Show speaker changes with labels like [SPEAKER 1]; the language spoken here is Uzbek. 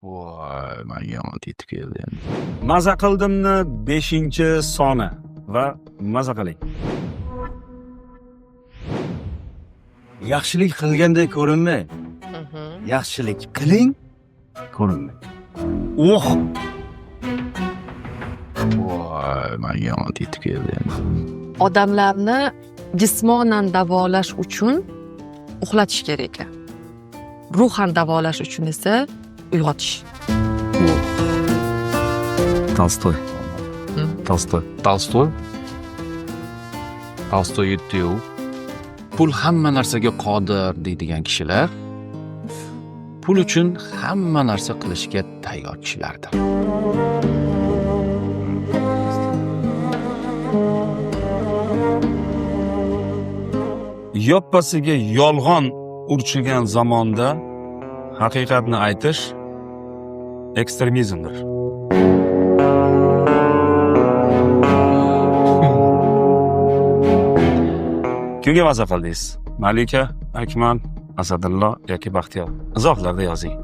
[SPEAKER 1] Voy, menga yomon yetib keldi endi.
[SPEAKER 2] Maza qildimni 5-soni va maza qiling. Yaxshilik qilgandek ko'rinmang. Yaxshilik qiling, ko'rinmang.
[SPEAKER 1] Voy, menga yomon yetib keldi endi.
[SPEAKER 3] Odamlarni jismonan davolash uchun uxlatish kerak ekan. Ruhan davolash uchun esa uyg'otish.
[SPEAKER 1] Tolstoy. Tolstoy aytdi-yu, pul hamma narsaga qodir deydigan kishilar pul uchun hamma narsa qilishga tayyor kishilardir.
[SPEAKER 2] Yoppasiga yolg'on urchigan zamonda haqiqatni aytish ekstremizmdir. Kimga maza qildingiz? Malika, Akmal, Asadullo yoki Baxtiyor? Izohlarda yozing.